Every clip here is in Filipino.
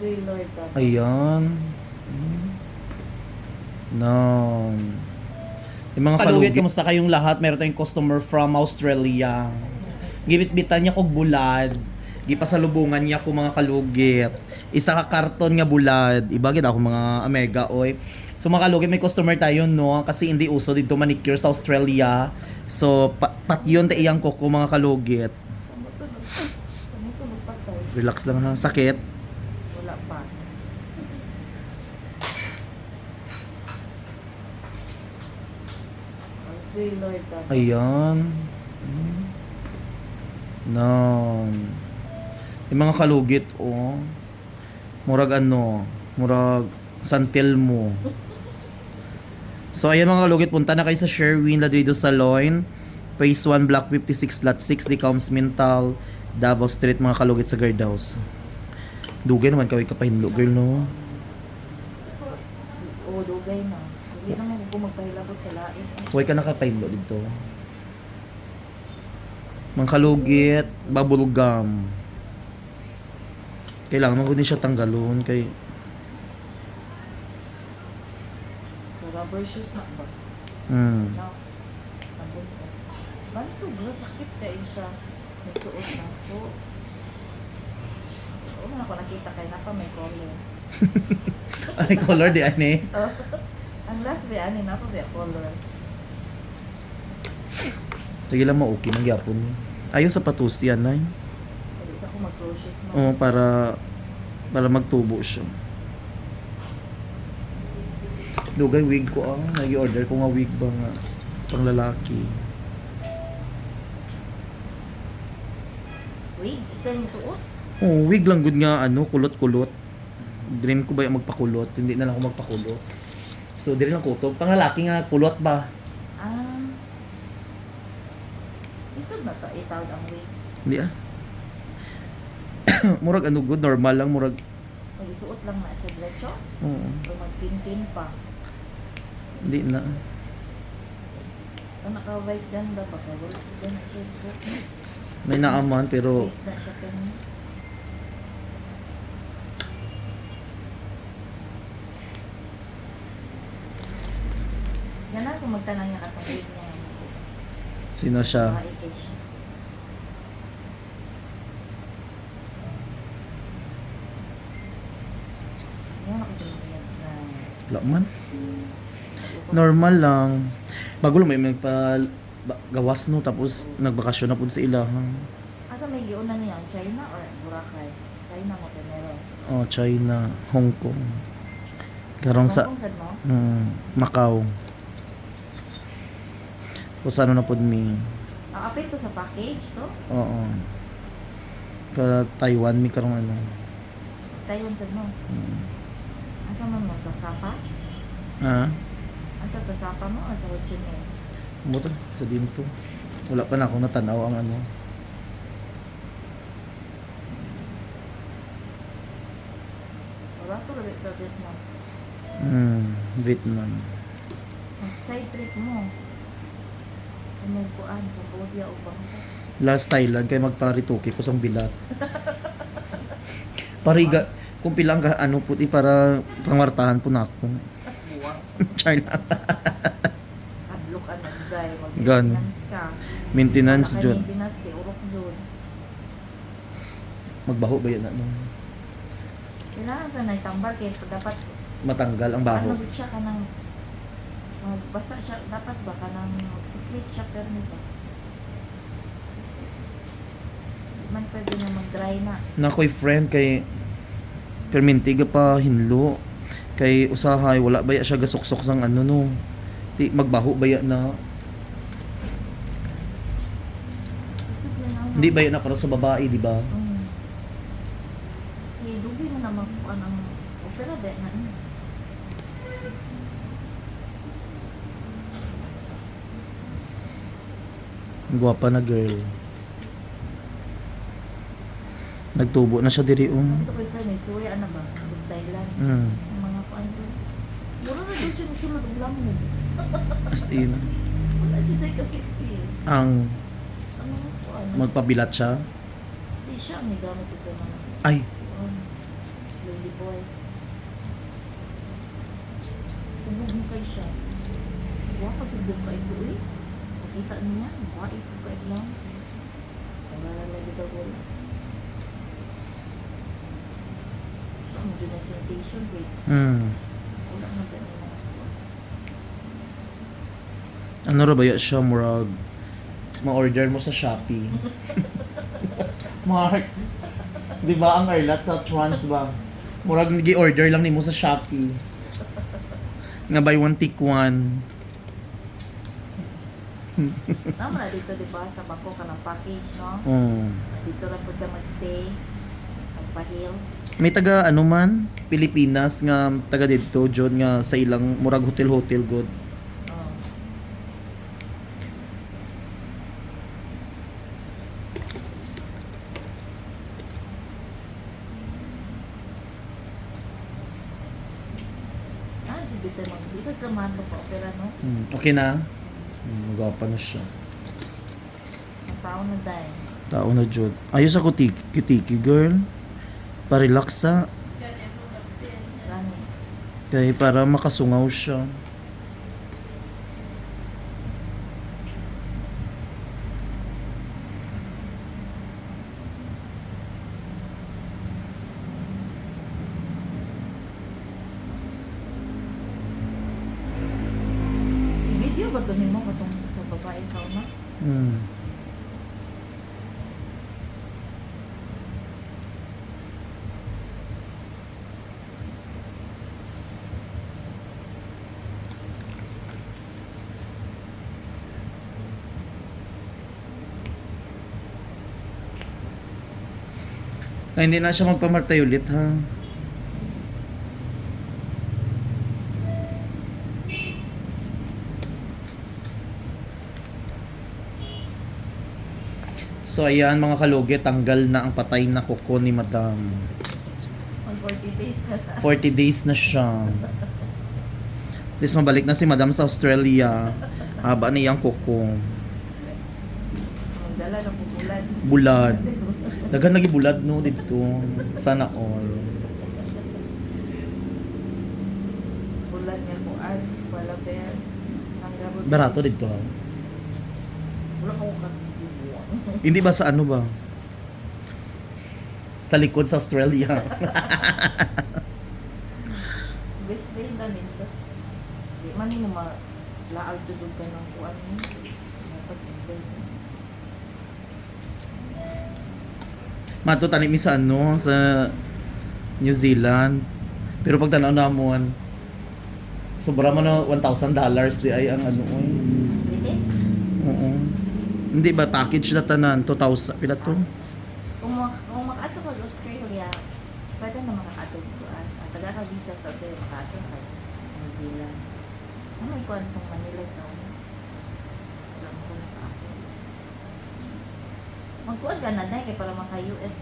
Kay Lord ka. Ayan. Nan. Yung mga kalugit, kamusta kayong lahat? Meron tayong customer from Australia. Gibit-bitan niya kog bulad. Gipasalubungan niya ko mga kalugit. Isa ka karton nga bulad. Iba gid ako mga amega oy. So mga kalugit, may customer tayo no kasi hindi uso dito manicure sa Australia. So patyon ta iyang kuko mga kalugit. Tumutulog pa tayo. Relax lang ha. Sakit. Wala pa. Kay Lord ka. Ayan. Nan. Yung mga kalugit, oh. Murag ano, murag santil mo. So, ayan mga kalugit, punta na kayo sa Sherwin Ladrido Salon. Phase 1, Block 56, Lot 6, Licaums, Mintal, Davao Street, mga kalugit sa guard house. Dugay naman kaway kapahinlo, girl, no? Oo, dugay na. Hindi naman ko magpahilabot sa lain. Huwag ka nakapahinlo dito. Mga kalugit, bubble gum. Kailangan mo din siya tanggalon kay So, rubber shoes na ba? No. Sabon ko. Banto ba? Sakit kayo siya. Nagsuot na ako. Oo na ako nakita kayo na pa may color. ay color di ani. Ang last ba ani na pa may color. Sige lang mo okay ng gyapon. Ayaw sa patus yan ay. Pwede sa ako mag-close shoes mo. Oo, para magtubo siya. Dugay wig ko nag-order ko nga wig ba nga pang lalaki. Wait, ito yung tuot? Oh, wig lang good nga kulot-kulot. Dream ko ba yung magpakulot, hindi na lang ako magpakulot. So, di rin lang kutob. Pang lalaki nga kulot ba? Ah. Isod na to, itawag ang wig. Hindi murag good, normal lang murag. Mag-isuot lang na siya diretso. Oo, O magpin-pin pa. hindi na. Kung naka-vice ganda pa, kaya wala ko na siya. May naaman pero Wait na siya kanina. Yan na kung magtanang niya katong wig niya. sino siya? Maikay siya. Yan na kasi yan sa... Wala man. Normal lang. Bago lang may gawas no tapos nagbakasyon na pud sa ilahan. Asa may giunan niya? China or Boracay? China mo primero. Oh, China, Hong Kong. Karong sa Hong Kong sad mo? Macau. O sa ano na pud mi. Ang apit to sa package to? Oo. Para Taiwan mi karong ano. Taiwan sad mo? Asa man mo? Sa Sapa? Ah, Asa sa Sapa mo o sa Ho Chi Minh? mo to sa dinto. Wala pa na akong natanaw ang ano. Wala to ulit sa Vietnam. Vietnam. Ang side trip mo. Kumugkuan, Cambodia o Bangkok. Last Thailand kay magparituki ko sang bilat. Pariga kung pilang ka ano puti para pangwartahan po na ako. Buwang. China. Adlo ka na dyan. Gano? Mag-maintenance ka. Maintenance Wala ka jud. maintenance, di urok jud. Magbaho ba yan ano? Kailangan sa naitambal kaya dapat Matanggal ang baho. ano siya ka ng magbasa siya, dapat ba ka ng mag-secret siya pero nito. Di man pwede na mag-dry na. Nakoy friend kay permintiga pa hinlo. Kay usahay wala baya siya gasuksok sang ano no. Di magbaho baya na. Isip na lang. Hindi baya na para sa babae, di ba? Eh, dugi mo naman kung anong opera ba na yun. Guwapa na girl. Nagtubo na siya diri Ito ko friend eh, suwi ano ba? Gusto Thailand. Mm. Ang mga kuan doon. Mura na doon siya nasulod ang lamo. As in, Wala siya tayo ka-feel. ang Ang mga kuan. magpabilat siya. Di siya, may gamit ito naman. Ay, Kuan. Lady boy. Tungod mo kay siya. Huwag kasi doon ka ito eh. Makita niya, babae ko ka lang. Pangalan na dito ko. Medyo na sensation kay wala na ba niya. Ano ra ba ya siya, murag ma-order mo sa Shopee. Mark, di ba ang Arlat sa Trans ba? Murag nag-order lang nimo sa Shopee. Nga buy one take one. Tama na dito, di ba? Sa bako ka ng package, no? Dito lang po ka magstay. Magpa-heal. May taga ano man, Pilipinas nga taga dito, John nga sa ilang murag hotel good. Oh. Dito mag dito klamato pa opera, no? Okay na? Magapa na siya. Ang tao na dahil. Tao na Jod. Ayos ako tiki girl. Pa-relax sa. Rani. Kaya para makasungaw siya. I-video ba ito nimo katong sa babae ka na? Na hindi na siya magpamartay ulit ha. So ayan mga kalugi, tanggal na ang patay na kuko ni Madam. Mag 40 days na. 40 days na siya. At least mabalik na si Madam sa Australia. Haba niyang kuko. Ang dala ng pupulan. Bulad. Dagan lagi bulad no dito. Sana all. Bulan niya ko ay wala ben. Ang gabot. Barato dito ha. Wala ko katibuan. Hindi ba sa ano ba? Sa likod sa Australia. Best friend na nito. Di man mo laag tudog ka ng kuan ni. Dapat Mato tani mi sa ano sa New Zealand. Pero pag tanaw namon sobra man na $1,000 di ay ang ano oy. Pwede? Oo. Hindi ba package na tanan 2,000 pila to? Kung makato ka sa Australia, pwede na makakato ko at taga ka visa sa Australia makato ka New Zealand. Ano may kuan kung Manila sa una? Wala mo ko nakaako. Magkuan ka na dahil kay para maka-US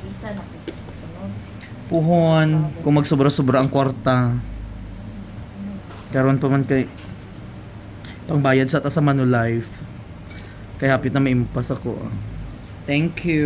visa na ko. Sunod. Puhon kung magsobra-sobra ang kwarta. Karon pa man kay pangbayad sa ta sa Manulife. Kaya hapit na maimpas ako. Thank you.